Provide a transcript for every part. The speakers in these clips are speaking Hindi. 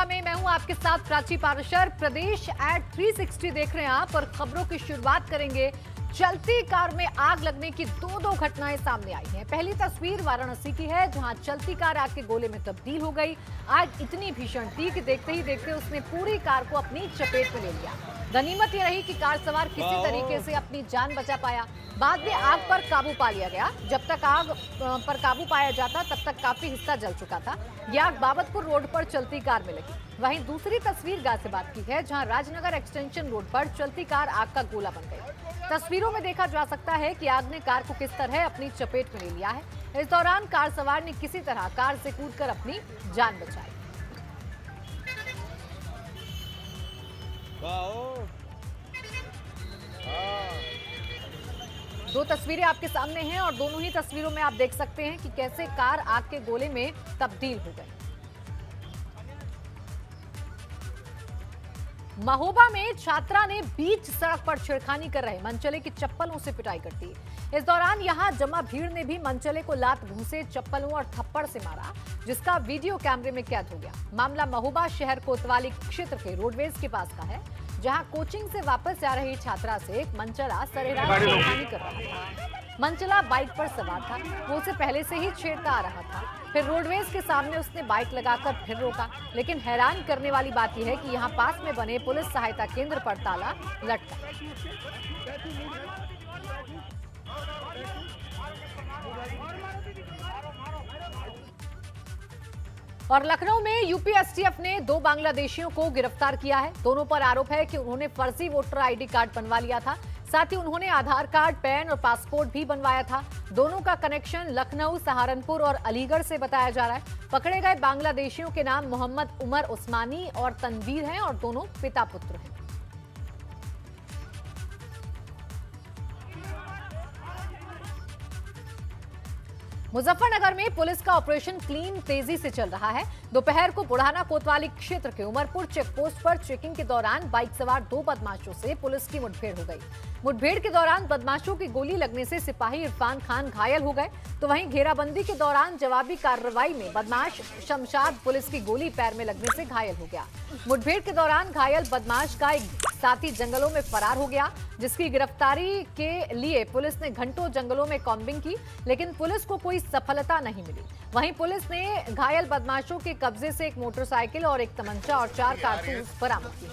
नमस्कार, मैं हूं आपके साथ प्राची पाराशर। प्रदेश एट 360 देख रहे हैं आप और खबरों की शुरुआत करेंगे। चलती कार में आग लगने की दो घटनाएं सामने आई हैं। पहली तस्वीर वाराणसी की है, जहां चलती कार आग के गोले में तब्दील हो गई। आग इतनी भीषण थी कि देखते ही देखते उसने पूरी कार को अपनी चपेट में ले लिया। गनीमत ये रही कि कार सवार किसी तरीके से अपनी जान बचा पाया। बाद में आग पर काबू पा लिया गया। जब तक आग पर काबू पाया जाता तब तक काफी हिस्सा जल चुका था। यह आग बाबतपुर रोड पर चलती कार में लगी। वहीं दूसरी तस्वीर गाजियाबाद की है, जहां राजनगर एक्सटेंशन रोड पर चलती कार आग का गोला बन गई। तस्वीरों में देखा जा सकता है कि आग ने कार को किस तरह अपनी चपेट में ले लिया है। इस दौरान कार सवार ने किसी तरह कार से कूदकर अपनी जान बचाई। दो तस्वीरें आपके सामने हैं और दोनों ही तस्वीरों में आप देख सकते हैं कि कैसे कार आग के गोले में तब्दील हो गई। महोबा में छात्रा ने बीच सड़क पर छेड़खानी कर रहे मनचले की चप्पलों से पिटाई कर दी। इस दौरान यहां जमा भीड़ ने भी मनचले को लात घूंसे, चप्पलों और थप्पड़ से मारा, जिसका वीडियो कैमरे में कैद हो गया। मामला महोबा शहर कोतवाली क्षेत्र के रोडवेज के पास का है, जहां कोचिंग से वापस आ रही छात्रा से एक मनचला सरेराह छेड़खानी कर रहा था। मनचला बाइक पर सवार था, वो उसे पहले से ही छेड़ता आ रहा था। फिर रोडवेज के सामने उसने बाइक लगाकर फिर रोका, लेकिन हैरान करने वाली बात यह है कि यहां पास में बने पुलिस सहायता केंद्र पर ताला लटका। और लखनऊ में यूपी एसटीएफ ने 2 बांग्लादेशियों को गिरफ्तार किया है। दोनों पर आरोप है कि उन्होंने फर्जी वोटर आईडी कार्ड बनवा लिया था। साथ ही उन्होंने आधार कार्ड, पैन और पासपोर्ट भी बनवाया था। दोनों का कनेक्शन लखनऊ, सहारनपुर और अलीगढ़ से बताया जा रहा है। पकड़े गए बांग्लादेशियों के नाम मोहम्मद उमर उस्मानी और तनवीर हैं और दोनों पिता पुत्र हैं। मुजफ्फरनगर में पुलिस का ऑपरेशन क्लीन तेजी से चल रहा है। दोपहर को बुढ़ाना कोतवाली क्षेत्र के उमरपुर चेकपोस्ट पर चेकिंग के दौरान बाइक सवार 2 बदमाशों से पुलिस की मुठभेड़ हो गई। मुठभेड़ के दौरान बदमाशों की गोली लगने से सिपाही इरफान खान घायल हो गए, तो वहीं घेराबंदी के दौरान जवाबी कार्रवाई में बदमाश शमशाद पुलिस की गोली पैर में लगने से घायल हो गया। मुठभेड़ के दौरान घायल बदमाश का एक साथी जंगलों में फरार हो गया, जिसकी गिरफ्तारी के लिए पुलिस ने घंटों जंगलों में कॉम्बिंग की, लेकिन पुलिस को कोई सफलता नहीं मिली। वहीं पुलिस ने घायल बदमाशों के कब्जे से एक मोटरसाइकिल और एक तमंचा और 4 कारतूस बरामद किए।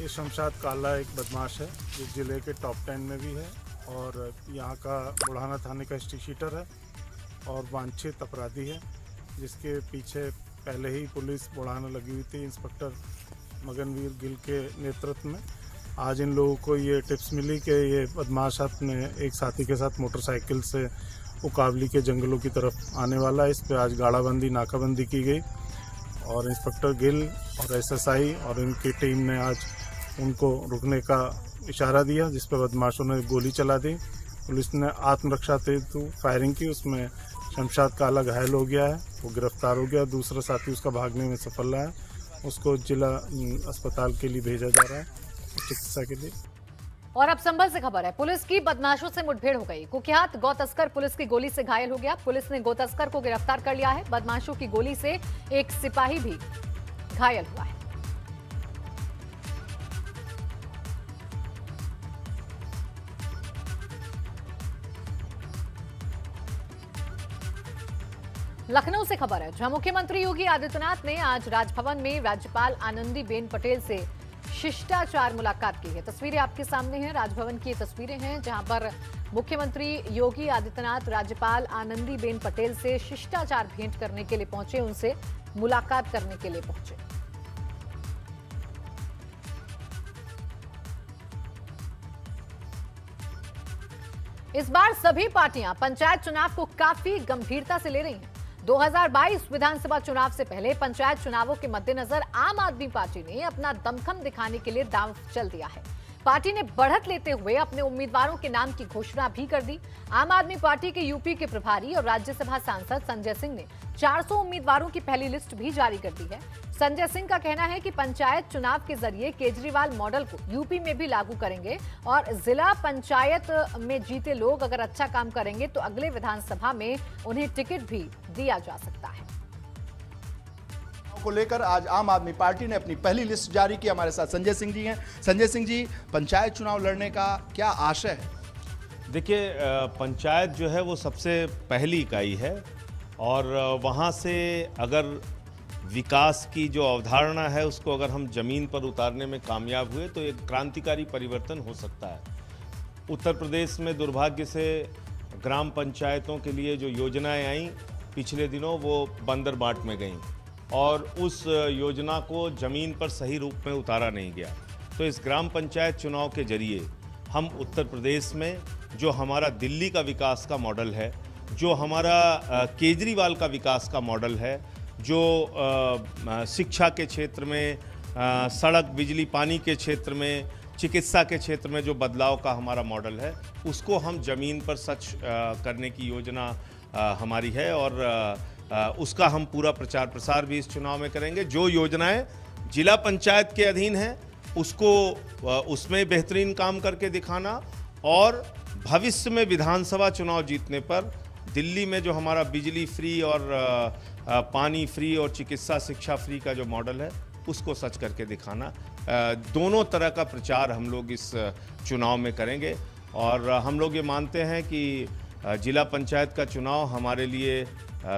ये शमशाद काला एक बदमाश है, जो जिले के टॉप 10 में भी है और यहाँ का बुढ़ाना थाने का हिस्ट्री शीटर है और वांछित अपराधी है, जिसके पीछे पहले ही पुलिस बुढ़ाना लगी हुई थी इंस्पेक्टर मगनवीर गिल के नेतृत्व में। आज इन लोगों को ये टिप्स मिली कि ये बदमाश अपने एक साथी के साथ मोटरसाइकिल से उकावली के जंगलों की तरफ आने वाला है। इस पर आज गाड़ाबंदी, नाकाबंदी की गई और इंस्पेक्टर गिल और एसएसआई और इनकी टीम ने आज उनको रुकने का इशारा दिया, जिस पर बदमाशों ने गोली चला दी। पुलिस ने आत्मरक्षा हेतु फायरिंग की, उसमें शमशाद काला घायल हो गया है, वो गिरफ्तार हो गया। दूसरा साथी उसका भागने में सफल रहा है, उसको जिला अस्पताल के लिए भेजा जा रहा है चिकित्सा के लिए। और अब संभल से खबर है, पुलिस की बदमाशों से मुठभेड़ हो गई। कुख्यात गौ तस्कर पुलिस की गोली से घायल हो गया। पुलिस ने गौ तस्कर को गिरफ्तार कर लिया है। बदमाशों की गोली से एक सिपाही भी घायल हुआ है। लखनऊ से खबर है, जहां मुख्यमंत्री योगी आदित्यनाथ ने आज राजभवन में राज्यपाल आनंदीबेन पटेल से शिष्टाचार मुलाकात की है। तस्वीरें आपके सामने हैं, राजभवन की तस्वीरें हैं, जहां पर मुख्यमंत्री योगी आदित्यनाथ राज्यपाल आनंदीबेन पटेल से शिष्टाचार भेंट करने के लिए पहुंचे, उनसे मुलाकात करने के लिए पहुंचे। इस बार सभी पार्टियां पंचायत चुनाव को काफी गंभीरता से ले रही हैं। 2022 विधानसभा चुनाव से पहले पंचायत चुनावों के मद्देनजर आम आदमी पार्टी ने अपना दमखम दिखाने के लिए दांव चल दिया है। पार्टी ने बढ़त लेते हुए अपने उम्मीदवारों के नाम की घोषणा भी कर दी। आम आदमी पार्टी के यूपी के प्रभारी और राज्यसभा सांसद संजय सिंह ने 400 उम्मीदवारों की पहली लिस्ट भी जारी कर दी है। संजय सिंह का कहना है कि पंचायत चुनाव के जरिए केजरीवाल मॉडल को यूपी में भी लागू करेंगे और जिला पंचायत में जीते लोग अगर अच्छा काम करेंगे तो अगले विधानसभा में उन्हें टिकट भी दिया जा सकता है। को लेकर आज आम आदमी पार्टी ने अपनी पहली लिस्ट जारी की। हमारे साथ संजय सिंह जी हैं। संजय सिंह जी, पंचायत चुनाव लड़ने का क्या आशय है? देखिए, पंचायत जो है वो सबसे पहली इकाई है और वहाँ से अगर विकास की जो अवधारणा है उसको अगर हम ज़मीन पर उतारने में कामयाब हुए तो एक क्रांतिकारी परिवर्तन हो सकता है। उत्तर प्रदेश में दुर्भाग्य से ग्राम पंचायतों के लिए जो योजनाएं आईं पिछले दिनों वो बंदर बाट में गईं और उस योजना को ज़मीन पर सही रूप में उतारा नहीं गया। तो इस ग्राम पंचायत चुनाव के जरिए हम उत्तर प्रदेश में जो हमारा दिल्ली का विकास का मॉडल है, जो हमारा केजरीवाल का विकास का मॉडल है, जो शिक्षा के क्षेत्र में, सड़क बिजली पानी के क्षेत्र में, चिकित्सा के क्षेत्र में जो बदलाव का हमारा मॉडल है उसको हम ज़मीन पर सच करने की योजना हमारी है और उसका हम पूरा प्रचार प्रसार भी इस चुनाव में करेंगे। जो योजनाएं जिला पंचायत के अधीन हैं उसको उसमें बेहतरीन काम करके दिखाना और भविष्य में विधानसभा चुनाव जीतने पर दिल्ली में जो हमारा बिजली फ्री और पानी फ्री और चिकित्सा शिक्षा फ्री का जो मॉडल है उसको सच करके दिखाना, दोनों तरह का प्रचार हम लोग इस चुनाव में करेंगे। और हम लोग ये मानते हैं कि जिला पंचायत का चुनाव हमारे लिए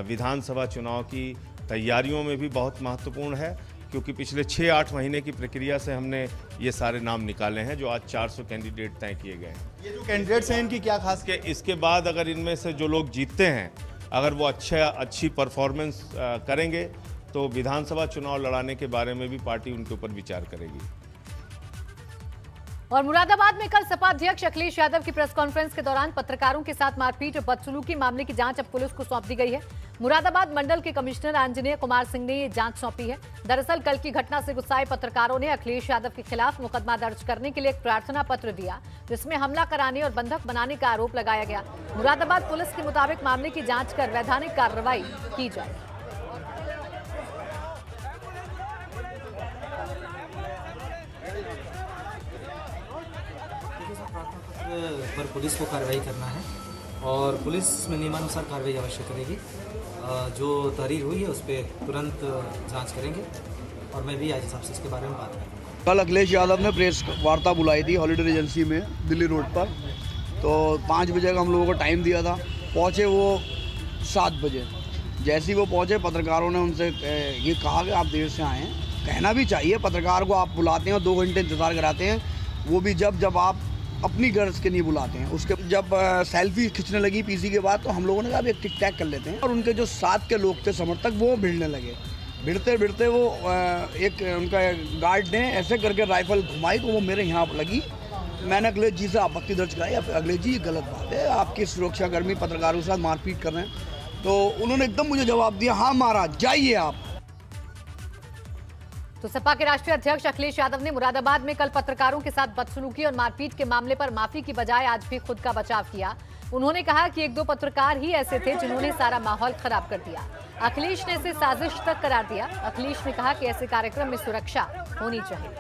विधानसभा चुनाव की तैयारियों में भी बहुत महत्वपूर्ण है, क्योंकि पिछले 6-8 महीने की प्रक्रिया से हमने ये सारे नाम निकाले हैं जो आज 400 कैंडिडेट तय किए गए हैं। ये जो कैंडिडेट्स हैं इनकी क्या खास? इसके बाद अगर इनमें से जो लोग जीतते हैं अगर वो अच्छी परफॉर्मेंस करेंगे तो विधानसभा चुनाव लड़ाने के बारे में भी पार्टी उनके ऊपर विचार करेगी। और मुरादाबाद में कल सपा अध्यक्ष अखिलेश यादव की प्रेस कॉन्फ्रेंस के दौरान पत्रकारों के साथ मारपीट और बदसलूकी मामले की जांच अब पुलिस को सौंप दी गई है। मुरादाबाद मंडल के कमिश्नर आंजनेय कुमार सिंह ने ये जांच सौंपी है। दरअसल कल की घटना से गुस्साए पत्रकारों ने अखिलेश यादव के खिलाफ मुकदमा दर्ज करने के लिए एक प्रार्थना पत्र दिया, जिसमें हमला कराने और बंधक बनाने का आरोप लगाया गया। मुरादाबाद पुलिस के मुताबिक मामले की जांच कर वैधानिक कार्रवाई की जाए। पर पुलिस को कार्रवाई करना है और पुलिस में नियमानुसार कार्रवाई अवश्य करेगी। जो तहरीर हुई है उस पर तुरंत जांच करेंगे और मैं भी आज हिसाब से इसके बारे में बात करूँगा। कल अखिलेश यादव ने प्रेस वार्ता बुलाई थी हॉलीडे एजेंसी में दिल्ली रोड पर, तो 5 बजे का हम लोगों को टाइम दिया था। पहुँचे वो 7 बजे। जैसे ही वो पहुँचे पत्रकारों ने उनसे ये कहा कि आप देर से आए हैं। कहना भी चाहिए, पत्रकार को आप बुलाते हैं और 2 घंटे इंतज़ार कराते हैं, वो भी जब आप अपनी गर्ज के नहीं बुलाते हैं। उसके जब सेल्फी खींचने लगी पीसी के बाद तो हम लोगों ने कहा एक टिक टैक कर लेते हैं और उनके जो साथ के लोग थे समर्थक वो भिड़ने लगे। भिड़ते वो एक उनका गार्ड ने ऐसे करके राइफल घुमाई तो वो मेरे यहाँ लगी। मैंने अखिलेश जी से आपत्ति दर्ज कराई। अखिलेश जी ये गलत बात है, आपके सुरक्षाकर्मी पत्रकारों के साथ मारपीट कर रहे हैं। तो उन्होंने एकदम मुझे जवाब दिया, हाँ महाराज जाइए आप। तो सपा के राष्ट्रीय अध्यक्ष अखिलेश यादव ने मुरादाबाद में कल पत्रकारों के साथ बदसलूकी और मारपीट के मामले पर माफी की बजाय आज भी खुद का बचाव किया। उन्होंने कहा कि 1-2 पत्रकार ही ऐसे थे जिन्होंने सारा माहौल खराब कर दिया। अखिलेश ने इसे साजिश तक करार दिया। अखिलेश ने कहा कि ऐसे कार्यक्रम में सुरक्षा होनी चाहिए।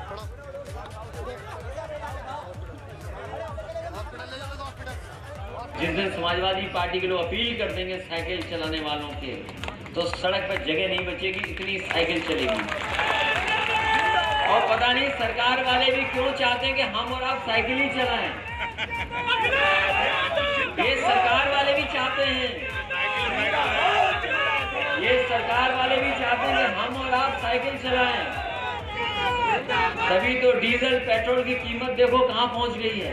जिस दिन समाजवादी पार्टी के लोग अपील कर देंगे साइकिल चलाने वालों के, तो सड़क पर जगह नहीं बचेगी, इतनी साइकिल चलेगी। और पता नहीं सरकार वाले भी क्यों चाहते हैं कि हम और आप साइकिल ही चलाएं। ये सरकार वाले भी चाहते हैं, ये सरकार वाले भी चाहते हैं कि हम और आप साइकिल चलाएं। तभी तो डीजल पेट्रोल की कीमत देखो कहां पहुंच गई है।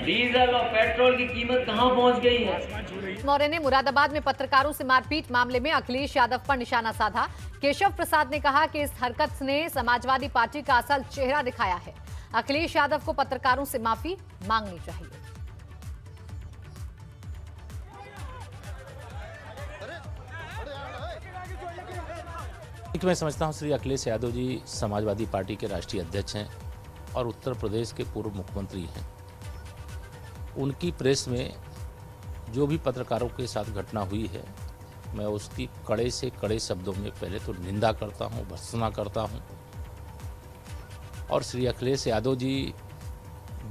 डीजल और पेट्रोल की कीमत कहां पहुंच गई है। मौर्य ने मुरादाबाद में पत्रकारों से मारपीट मामले में अखिलेश यादव पर निशाना साधा। केशव प्रसाद ने कहा कि इस हरकत ने समाजवादी पार्टी का असल चेहरा दिखाया है। अखिलेश यादव को पत्रकारों से माफी मांगनी चाहिए। मैं समझता हूं श्री अखिलेश यादव जी समाजवादी पार्टी के राष्ट्रीय अध्यक्ष हैं और उत्तर प्रदेश के पूर्व मुख्यमंत्री हैं। उनकी प्रेस में जो भी पत्रकारों के साथ घटना हुई है, मैं उसकी कड़े से कड़े शब्दों में पहले तो निंदा करता हूं, भर्त्सना करता हूं। और श्री अखिलेश यादव जी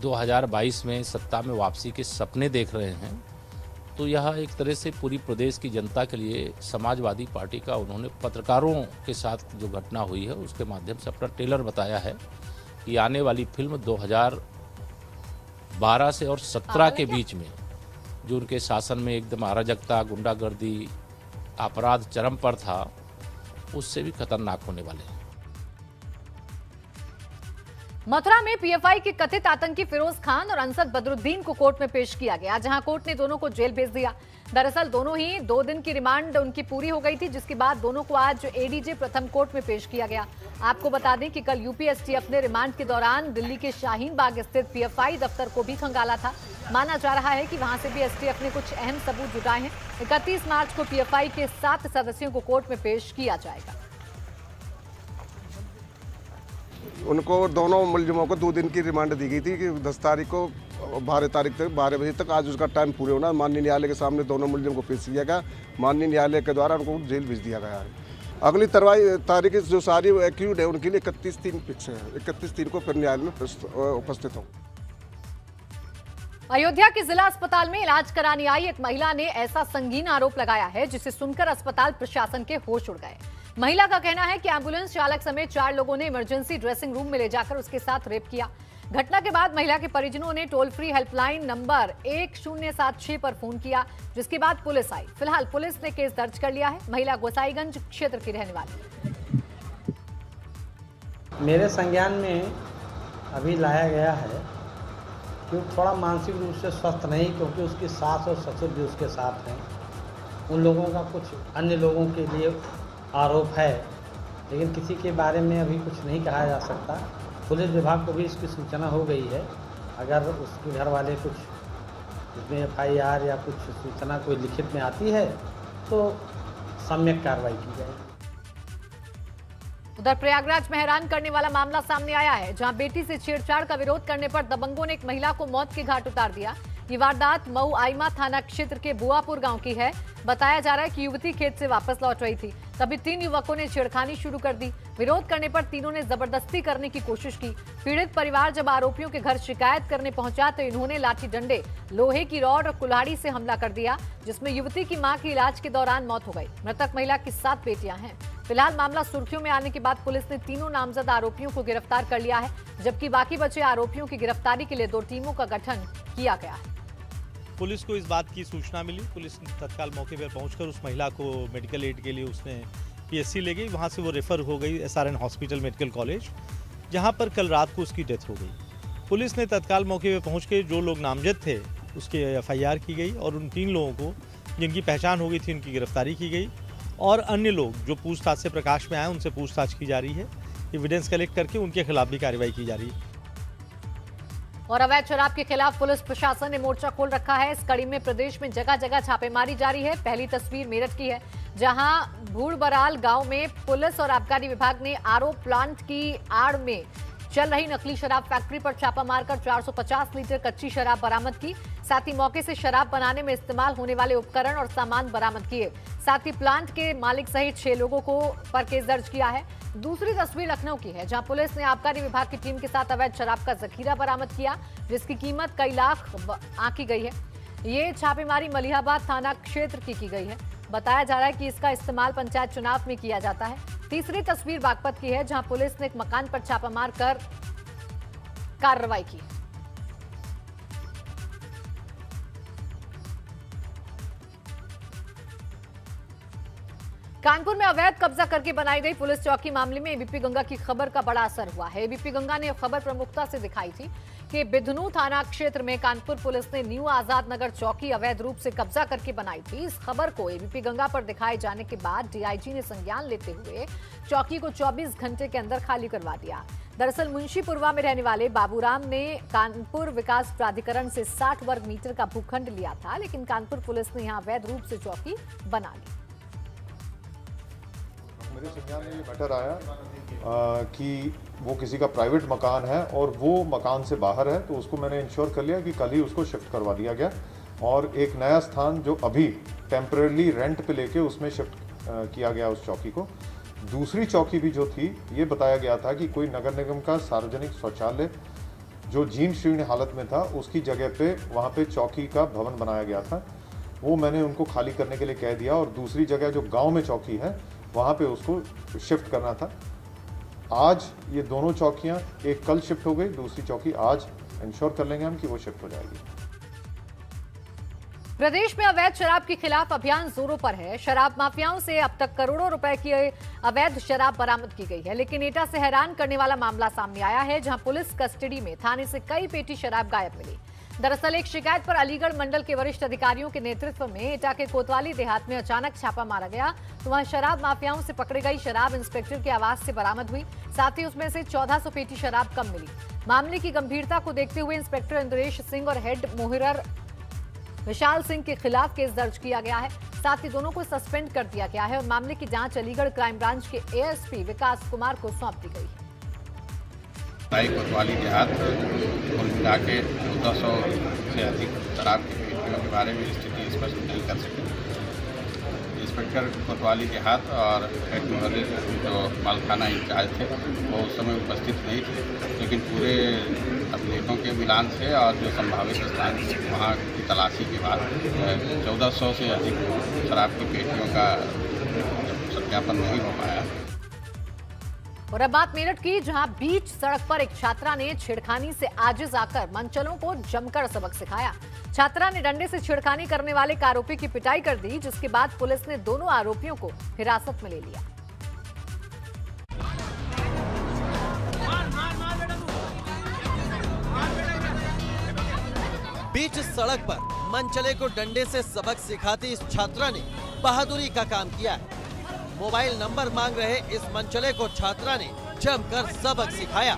2022 में सत्ता में वापसी के सपने देख रहे हैं, तो यह एक तरह से पूरी प्रदेश की जनता के लिए समाजवादी पार्टी का उन्होंने पत्रकारों के साथ जो घटना हुई है उसके माध्यम से अपना ट्रेलर बताया है कि आने वाली फिल्म 2012 से और 17 के बीच में जो उनके शासन में एकदम अराजकता, गुंडागर्दी, अपराध चरम पर था, उससे भी खतरनाक होने वाले हैं। मथुरा में पीएफआई के कथित आतंकी फिरोज खान और अंसद बदरुद्दीन को कोर्ट में पेश किया गया, जहां कोर्ट ने दोनों को जेल भेज दिया। दरअसल दोनों ही 2 दिन की रिमांड उनकी पूरी हो गई थी, जिसके बाद दोनों को आज एडीजे प्रथम कोर्ट में पेश किया गया। आपको बता दें कि कल यूपी एसटीएफ ने रिमांड के दौरान दिल्ली के शाहीन बाग स्थित पीएफआई दफ्तर को भी खंगाला था। माना जा रहा है कि वहां से भी एसटीएफ ने कुछ अहम सबूत जुटाए हैं। 31 मार्च को पीएफआई के 7 सदस्यों को कोर्ट में पेश किया जाएगा। उनको दोनों मुलजिमों को 2 दिन की रिमांड दी गई थी कि 10 तारीख को 12 तारीख तक 12 बजे तक आज उसका टाइम पूरे होना। माननीय न्यायालय के सामने दोनों मुलजिम को पेश किया गया। माननीय न्यायालय के द्वारा उनको जेल भेज दिया गया है। अगली तारीख जो सारी एक्यूड है उनके लिए 31/3 फिक्स है। 31/3 को फिर न्यायालय में उपस्थित हो। अयोध्या के जिला अस्पताल में इलाज कराने आई एक महिला ने ऐसा संगीन आरोप लगाया है जिसे सुनकर अस्पताल प्रशासन के होश उड़ गए। महिला का कहना है कि एम्बुलेंस चालक समेत 4 लोगों ने इमरजेंसी ड्रेसिंग रूम में ले जाकर उसके साथ रेप किया। घटना के बाद महिला के परिजनों ने टोल फ्री हेल्पलाइन नंबर 1076 पर फोन किया, जिसके बाद पुलिस आई। फिलहाल पुलिस ने केस दर्ज कर लिया है। महिला गोसाईगंज क्षेत्र की रहने वाली। मेरे संज्ञान में अभी लाया गया है कि थोड़ा मानसिक रूप से स्वस्थ नहीं, क्योंकि उसकी सास और ससुर भी उसके साथ हैं। उन लोगों का कुछ अन्य लोगों के लिए आरोप है, लेकिन किसी के बारे में अभी कुछ नहीं कहा जा सकता। पुलिस विभाग को भी इसकी सूचना हो गई है। अगर उसके घर वाले कुछ इसमें FIR या कुछ सूचना कोई लिखित में आती है तो सम्यक कार्रवाई की जाएगी। उधर प्रयागराज में हैरान करने वाला मामला सामने आया है, जहां बेटी से छेड़छाड़ का विरोध करने पर दबंगों ने एक महिला को मौत के घाट उतार दिया। ये वारदात मऊ आइमा थाना क्षेत्र के बुआपुर गांव की है। बताया जा रहा है कि युवती खेत से वापस लौट रही थी, तभी 3 युवकों ने छेड़खानी शुरू कर दी। विरोध करने पर तीनों ने जबरदस्ती करने की कोशिश की। पीड़ित परिवार जब आरोपियों के घर शिकायत करने पहुंचा तो इन्होंने लाठी डंडे, लोहे की रॉड और कुल्हाड़ी से हमला कर दिया, जिसमें युवती की मां की इलाज के दौरान मौत हो गई। मृतक महिला की 7 बेटियां हैं। फिलहाल मामला सुर्खियों में आने के बाद पुलिस ने तीनों नामजद आरोपियों को गिरफ्तार कर लिया है, जबकि बाकी बचे आरोपियों की गिरफ्तारी के लिए 2 टीमों का गठन किया गया है। पुलिस को इस बात की सूचना मिली। पुलिस ने तत्काल मौके पर पहुंचकर उस महिला को मेडिकल एड के लिए उसने PSC ले गई। वहां से वो रेफर हो गई SRN हॉस्पिटल मेडिकल कॉलेज, जहां पर कल रात को उसकी डेथ हो गई। पुलिस ने तत्काल मौके पर पहुंच के जो लोग नामजद थे उसके FIR की गई और उन 3 लोगों को जिनकी पहचान हो गई थी उनकी गिरफ्तारी की गई। और अन्य लोग जो पूछताछ से प्रकाश में आए उनसे पूछताछ की जा रही है। एविडेंस कलेक्ट करके उनके खिलाफ भी कार्रवाई की जा रही है। और अवैध शराब के खिलाफ पुलिस प्रशासन ने मोर्चा खोल रखा है। इस कड़ी में प्रदेश में जगह जगह छापेमारी जारी है। पहली तस्वीर मेरठ की है, जहां भूड़बराल गांव में पुलिस और आबकारी विभाग ने आरओ प्लांट की आड़ में चल रही नकली शराब फैक्ट्री पर छापा मारकर 450 लीटर कच्ची शराब बरामद की। साथ ही मौके से शराब बनाने में इस्तेमाल होने वाले उपकरण और सामान बरामद किए। साथ ही प्लांट के मालिक सहित 6 लोगों को पर केस दर्ज किया है। दूसरी तस्वीर लखनऊ की है, जहां पुलिस ने आबकारी विभाग की टीम के साथ अवैध शराब का जखीरा बरामद किया, जिसकी कीमत कई लाख आंकी गई है। ये छापेमारी मलिहाबाद थाना क्षेत्र की गई है। बताया जा रहा है कि इसका इस्तेमाल पंचायत चुनाव में किया जाता है। तीसरी तस्वीर बागपत की है, जहां पुलिस ने एक मकान पर छापा मारकर कार्रवाई की। कानपुर में अवैध कब्जा करके बनाई गई पुलिस चौकी मामले में एबीपी गंगा की खबर का बड़ा असर हुआ है। एबीपी गंगा ने खबर प्रमुखता से दिखाई थी कि बिधनू थाना क्षेत्र में कानपुर पुलिस ने न्यू आजाद नगर चौकी अवैध रूप से कब्जा करके बनाई थी। इस खबर को एबीपी गंगा पर दिखाए जाने के बाद डीआईजी ने संज्ञान लेते हुए चौकी को 24 घंटे के अंदर खाली करवा दिया। दरअसल मुंशीपुरवा में रहने वाले बाबूराम ने कानपुर विकास प्राधिकरण से 60 वर्ग मीटर का भूखंड लिया था, लेकिन कानपुर पुलिस ने यहां अवैध रूप से चौकी बना ली। मेरे संज्ञान में ये मैटर आया कि वो किसी का प्राइवेट मकान है और वो मकान से बाहर है, तो उसको मैंने इंश्योर कर लिया कि कल ही उसको शिफ्ट करवा दिया गया और एक नया स्थान जो अभी टेम्परेरी रेंट पे लेके उसमें शिफ्ट किया गया उस चौकी को। दूसरी चौकी भी जो थी, ये बताया गया था कि कोई नगर निगम का सार्वजनिक शौचालय जो जीर्ण शीर्ण हालत में था, उसकी जगह पे वहाँ पे चौकी का भवन बनाया गया था। वो मैंने उनको खाली करने के लिए कह दिया और दूसरी जगह जो गांव में चौकी है वहाँ पे उसको शिफ्ट करना था। आज ये दोनों चौकियाँ, एक कल शिफ्ट हो गई, दूसरी चौकी आज इंश्योर कर लेंगे हम कि वो शिफ्ट हो जाएगी। प्रदेश में अवैध शराब के खिलाफ अभियान जोरों पर है। शराब माफियाओं से अब तक करोड़ों रुपए की अवैध शराब बरामद की गई है, लेकिन एटा से हैरान करने वाला मामला सामने आया है, जहां पुलिस कस्टडी में थाने से कई पेटी शराब गायब मिली। दरअसल एक शिकायत पर अलीगढ़ मंडल के वरिष्ठ अधिकारियों के नेतृत्व में एटा के कोतवाली देहात में अचानक छापा मारा गया, तो वहां शराब माफियाओं से पकड़ी गई शराब इंस्पेक्टर के आवास से बरामद हुई। साथ ही उसमें से 1400 पेटी शराब कम मिली। मामले की गंभीरता को देखते हुए इंस्पेक्टर इंद्रेश सिंह और हेड मोहिरर विशाल सिंह के खिलाफ केस दर्ज किया गया है। साथ ही दोनों को सस्पेंड कर दिया गया है और मामले की जांच अलीगढ़ क्राइम ब्रांच के एएसपी विकास कुमार को सौंप दी गई है। कोतवाली देहात कुल मिला के 1400 से अधिक शराब की पेटियों के बारे में स्थिति स्पष्ट नहीं कर सके। इंस्पेक्टर कोतवाली देहात और हेड मोहर्रिर जो मालखाना इंचार्ज थे वो उस समय उपस्थित नहीं थे, लेकिन पूरे अभिलेखों के मिलान से और जो संभावित स्थान वहाँ की तलाशी के बाद 1400 से अधिक शराब की पेटियों का सत्यापन नहीं हो पाया। और अब बात मेरठ की, जहां बीच सड़क पर एक छात्रा ने छेड़खानी से आजिज आकर मनचलों को जमकर सबक सिखाया। छात्रा ने डंडे से छेड़खानी करने वाले एक आरोपी की पिटाई कर दी, जिसके बाद पुलिस ने दोनों आरोपियों को हिरासत में ले लिया। बीच सड़क पर मनचले को डंडे से सबक सिखाती इस छात्रा ने बहादुरी का काम किया है। मोबाइल नंबर मांग रहे इस मनचले को छात्रा ने जमकर सबक सिखाया।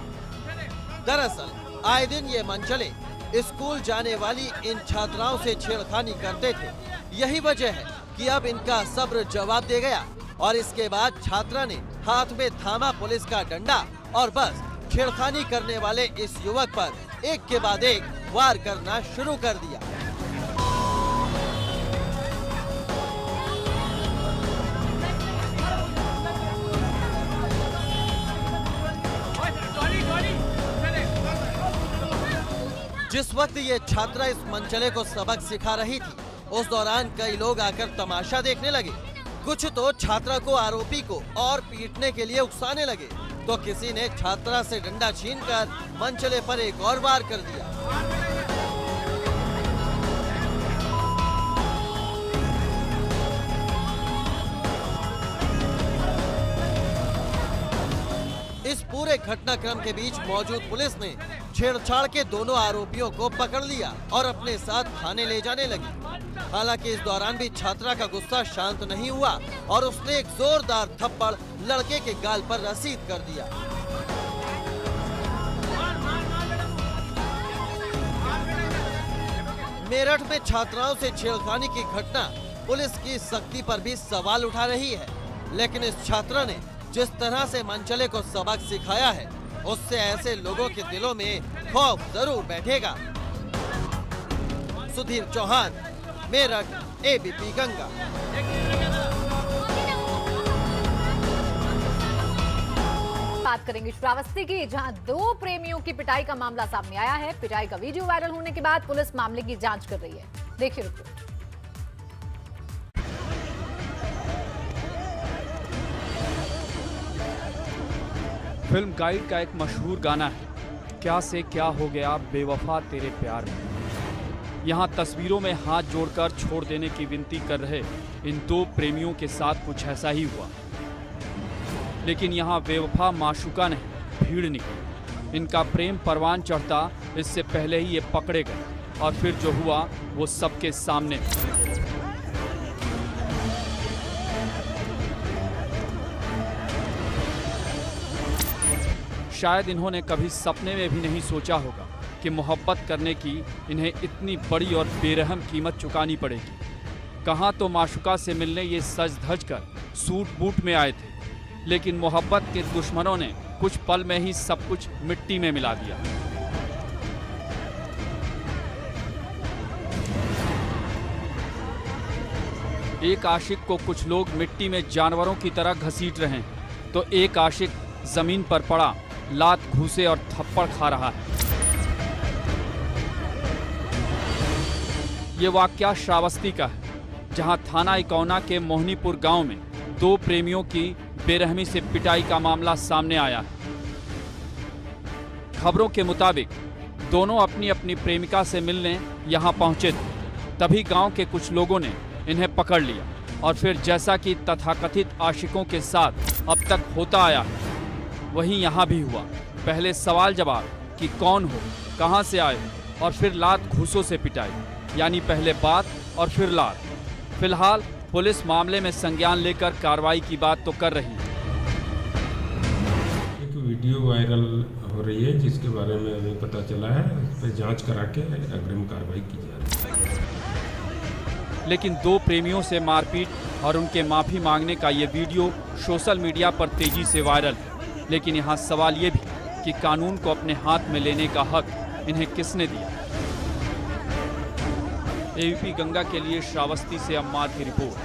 दरअसल आए दिन ये मनचले स्कूल जाने वाली इन छात्राओं से छेड़खानी करते थे। यही वजह है कि अब इनका सब्र जवाब दे गया और इसके बाद छात्रा ने हाथ में थामा पुलिस का डंडा और बस छेड़खानी करने वाले इस युवक पर एक के बाद एक वार करना शुरू कर दिया। जिस वक्त ये छात्रा इस मनचले को सबक सिखा रही थी, उस दौरान कई लोग आकर तमाशा देखने लगे। कुछ तो छात्रा को आरोपी को और पीटने के लिए उकसाने लगे, तो किसी ने छात्रा से डंडा छीनकर मनचले पर एक और वार कर दिया। इस पूरे घटनाक्रम के बीच मौजूद पुलिस ने छेड़छाड़ के दोनों आरोपियों को पकड़ लिया और अपने साथ थाने ले जाने लगी। हालांकि इस दौरान भी छात्रा का गुस्सा शांत नहीं हुआ और उसने एक जोरदार थप्पड़ लड़के के गाल पर रसीद कर दिया। मेरठ में छात्राओं से छेड़खानी की घटना पुलिस की सख्ती पर भी सवाल उठा रही है, लेकिन इस छात्रा ने जिस तरह से मनचले को सबक सिखाया है, उससे ऐसे लोगों के दिलों में खौफ जरूर बैठेगा। सुधीर चौहान, मेरठ, एबीपी गंगा। बात करेंगे श्रावस्ती की, जहां 2 प्रेमियों की पिटाई का मामला सामने आया है। पिटाई का वीडियो वायरल होने के बाद पुलिस मामले की जांच कर रही है। देखिए रिपोर्ट। फिल्म गाइड का एक मशहूर गाना है, क्या से क्या हो गया बेवफा तेरे प्यार में। यहाँ तस्वीरों में हाथ जोड़कर छोड़ देने की विनती कर रहे इन 2 प्रेमियों के साथ कुछ ऐसा ही हुआ, लेकिन यहाँ बेवफा माशूका नहीं, भीड़ निकली। इनका प्रेम परवान चढ़ता इससे पहले ही ये पकड़े गए और फिर जो हुआ वो सबके सामने। शायद इन्होंने कभी सपने में भी नहीं सोचा होगा कि मोहब्बत करने की इन्हें इतनी बड़ी और बेरहम कीमत चुकानी पड़ेगी। कहाँ तो माशुका से मिलने ये सज धज कर सूट बूट में आए थे, लेकिन मोहब्बत के दुश्मनों ने कुछ पल में ही सब कुछ मिट्टी में मिला दिया। एक आशिक को कुछ लोग मिट्टी में जानवरों की तरह घसीट रहे हैं, तो एक आशिक जमीन पर पड़ा लात घूसे और थप्पड़ खा रहा है। ये वाकया श्रावस्ती का है, जहां थाना इकौना के मोहनीपुर गांव में 2 प्रेमियों की बेरहमी से पिटाई का मामला सामने आया है। खबरों के मुताबिक दोनों अपनी अपनी प्रेमिका से मिलने यहां पहुंचे थे, तभी गांव के कुछ लोगों ने इन्हें पकड़ लिया और फिर जैसा कि तथाकथित आशिकों के साथ अब तक होता आया है, वहीं यहां भी हुआ। पहले सवाल जवाब कि कौन हो, कहां से आए हो, और फिर लात घूसों से पिटाई, यानी पहले बात और फिर लात। फिलहाल पुलिस मामले में संज्ञान लेकर कार्रवाई की बात तो कर रही है। एक वीडियो वायरल हो रही है जिसके बारे में हमें पता चला है, उस पर जांच करा के अग्रिम कार्रवाई की जा रही है। लेकिन 2 प्रेमियों से मारपीट और उनके माफी मांगने का ये वीडियो सोशल मीडिया पर तेजी से वायरल है। लेकिन यहाँ सवाल ये भी कि कानून को अपने हाथ में लेने का हक इन्हें किसने दिया। एबीपी गंगा के लिए श्रावस्ती से अम्माद की रिपोर्ट।